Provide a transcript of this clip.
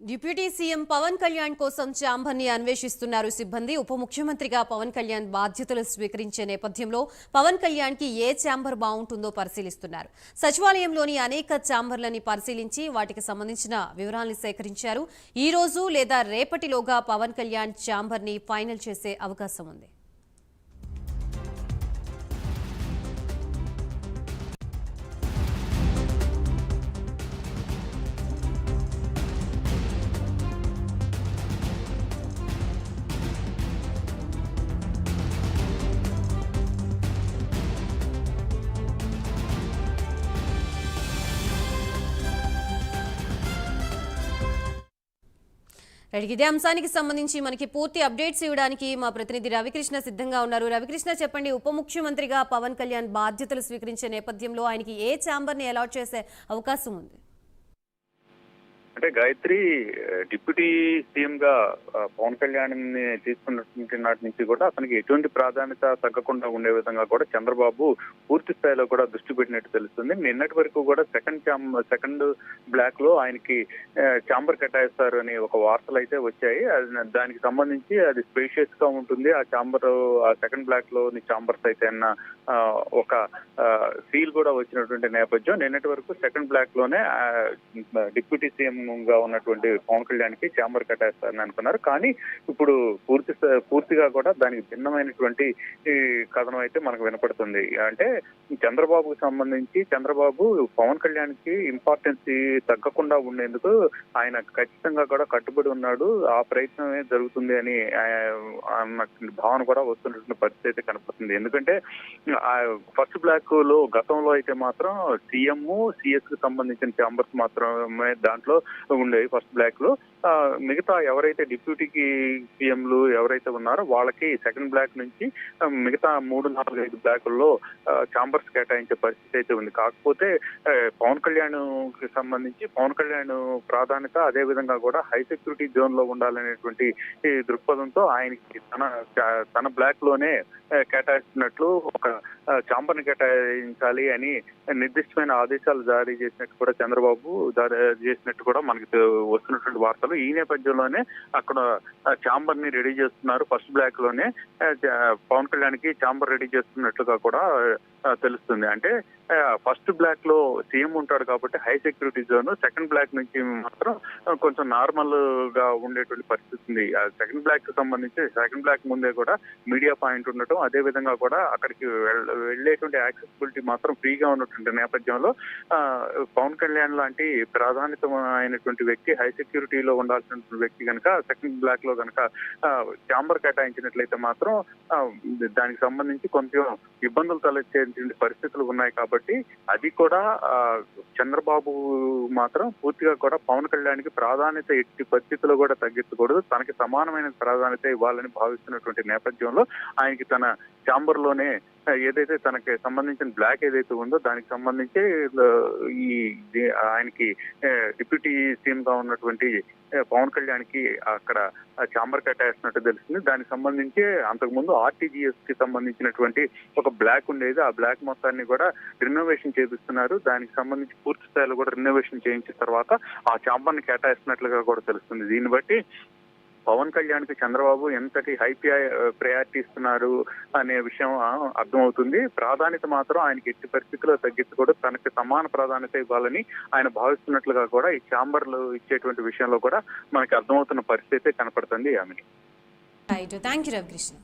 Deputy CM Pawan Kalyan కోసం chamber ని అన్వేషిస్తున్నారు సిబ్బంది. ఉప ముఖ్యమంత్రిగా పవన్ కళ్యాణ్ బాధ్యతలు స్వీకరించే నేపథ్యంలో పవన్ కళ్యాణ్ కి ఏ ఛాంబర్ బాగుంటుందో పరిశీలిస్తున్నారు. సచివాలయంలోని అనేక ఛాంబర్లని పరిశీలించి వాటికి సంబంధించిన వివరాలను సేకరించారు. ఈ రోజు లేదా రేపటిలోగా పవన్ కళ్యాణ్ ఛాంబర్ ని ఫైనల్ చేసే అవకాశం ఉంది. ఇదే అంశానికి సంబంధించి మనకి పూర్తి అప్డేట్స్ ఇవ్వడానికి మా ప్రతినిధి రవికృష్ణ సిద్ధంగా ఉన్నారు. రవికృష్ణ, చెప్పండి, ఉప ముఖ్యమంత్రిగా పవన్ కళ్యాణ్ బాధ్యతలు స్వీకరించే నేపథ్యంలో ఆయనకి ఏ ఛాంబర్ ని అలాట్ చేసే అవకాశం ఉంది? అంటే గాయత్రి, డిప్యూటీ సీఎం గా పవన్ కళ్యాణ్ ని తీసుకున్నటువంటి నాటి నుంచి కూడా అతనికి ఎటువంటి ప్రాధాన్యత తగ్గకుండా ఉండే విధంగా కూడా చంద్రబాబు పూర్తి స్థాయిలో కూడా దృష్టి పెట్టినట్టు తెలుస్తుంది. నిన్నటి వరకు కూడా సెకండ్ బ్లాక్ లో ఆయనకి ఛాంబర్ కేటాయిస్తారు అని ఒక వార్తలు అయితే వచ్చాయి. దానికి సంబంధించి అది స్పేషియస్ గా ఉంటుంది. ఆ సెకండ్ బ్లాక్ లోని ఛాంబర్స్ అయితే అన్న ఒక సీల్ కూడా వచ్చినటువంటి నేపథ్యం. నిన్నటి వరకు సెకండ్ బ్లాక్ లోనే డిప్యూటీ సీఎం గా ఉన్నటువంటి పవన్ కళ్యాణ్ కి ఛాంబర్ కట్టేస్తారని అనుకున్నారు. కానీ ఇప్పుడు పూర్తిగా కూడా దానికి భిన్నమైనటువంటి కథనం అయితే మనకు వినపడుతుంది. అంటే చంద్రబాబుకు సంబంధించి చంద్రబాబు పవన్ కళ్యాణ్ కి ఇంపార్టెన్స్ తగ్గకుండా ఉండేందుకు ఆయన ఖచ్చితంగా కూడా కట్టుబడి ఉన్నాడు. ఆ ప్రయత్నమే జరుగుతుంది అని అన్నటువంటి భావన కూడా వస్తున్నటువంటి పరిస్థితి అయితే కనపడుతుంది. ఎందుకంటే ఫస్ట్ బ్లాక్ లో గతంలో అయితే మాత్రం సీఎం సిఎస్ కు సంబంధించిన ఛాంబర్స్ మాత్రమే దాంట్లో ఉండేవి ఫస్ట్ బ్లాక్ లో. మిగతా ఎవరైతే డిప్యూటీకి సీఎంలు ఎవరైతే ఉన్నారో వాళ్ళకి సెకండ్ బ్లాక్ నుంచి మిగతా 3, 4, 5 బ్లాకుల్లో ఛాంబర్స్ కేటాయించే పరిస్థితి అయితే ఉంది. కాకపోతే పవన్ కళ్యాణ్ కి సంబంధించి పవన్ కళ్యాణ్ ప్రాధాన్యత అదే విధంగా కూడా హై సెక్యూరిటీ జోన్ లో ఉండాలనేటువంటి దృక్పథంతో ఆయనకి తన బ్లాక్ లోనే కేటాయిస్తున్నట్లు ఒక ఛాంబర్ ని కేటాయించాలి అని నిర్దిష్టమైన ఆదేశాలు జారీ చేసినట్టు కూడా చంద్రబాబు చేసినట్టు కూడా మనకి వస్తున్నటువంటి వార్తలు. ఈ నేపథ్యంలోనే అక్కడ ఛాంబర్ ని రెడీ చేస్తున్నారు. ఫస్ట్ బ్లాక్ లోనే పవన్ కళ్యాణ్ కి ఛాంబర్ రెడీ చేస్తున్నట్లుగా కూడా తెలుస్తుంది. అంటే ఫస్ట్ బ్లాక్ లో సీఎం ఉంటాడు కాబట్టి high security zone, second block నుంచి మాత్రం కొంచెం నార్మల్ గా ఉండేటువంటి పరిస్థితి ఉంది. సెకండ్ బ్లాక్ కి సంబంధించి సెకండ్ బ్లాక్ ముందే కూడా మీడియా పాయింట్ ఉండటం, అదే విధంగా కూడా అక్కడికి వెళ్లేటువంటి యాక్సెసిబిలిటీ మాత్రం ఫ్రీగా ఉన్నటువంటి నేపథ్యంలో పవన్ కళ్యాణ్ లాంటి ప్రాధాన్యత అయినటువంటి వ్యక్తి, హై సెక్యూరిటీలో ఉండాల్సినటువంటి వ్యక్తి కనుక సెకండ్ బ్లాక్ లో కనుక ఛాంబర్ కేటాయించినట్లయితే మాత్రం దానికి సంబంధించి కొంచెం ఇబ్బందులు తలెత్తేటువంటి పరిస్థితులు ఉన్నాయి. కాబట్టి అది కూడా చంద్రబాబు మాత్రం పూర్తిగా కూడా పవన్ కళ్యాణ్ కి ప్రాధాన్యత ఎట్టి పరిస్థితుల్లో కూడా తగ్గించకూడదు, తనకి సమానమైన ప్రాధాన్యత ఇవ్వాలని భావిస్తున్నటువంటి నేపథ్యంలో ఆయనకి తన ఛాంబర్ లోనే ఏదైతే తనకి సంబంధించిన బ్లాక్ ఏదైతే ఉందో దానికి సంబంధించి ఆయనకి డిప్యూటీ సీఎం గా ఉన్నటువంటి పవన్ కళ్యాణ్ కి అక్కడ ఛాంబర్ కట్టేస్తున్నట్టు తెలిసింది. దానికి సంబంధించి అంతకుముందు ఆర్టీజీఎస్ కి సంబంధించినటువంటి ఒక బ్లాక్ ఉండేది. ఆ బ్లాక్ మొత్తాన్ని కూడా రినోవేషన్ చేపిస్తున్నారు. దానికి సంబంధించి పూర్తి స్థాయిలో కూడా రినోవేషన్ చేయించిన తర్వాత ఆ ఛాంబర్ ని కేటాయిస్తున్నట్లుగా కూడా తెలుస్తుంది. దీన్ని బట్టి పవన్ కళ్యాణ్ కి చంద్రబాబు ఎంతటి హై ప్రయారిటీ ఇస్తున్నారు అనే విషయం అర్థమవుతుంది. ప్రాధాన్యత మాత్రం ఆయనకి ఎట్టి పరిస్థితుల్లో తగ్గించకూడదు, తనకి సమాన ప్రాధాన్యత ఇవ్వాలని ఆయన భావిస్తున్నట్లుగా కూడా ఈ ఛాంబర్లు ఇచ్చేటువంటి విషయంలో కూడా మనకి అర్థమవుతున్న పరిస్థితి కనపడుతుంది. Thank you Ravikrishna.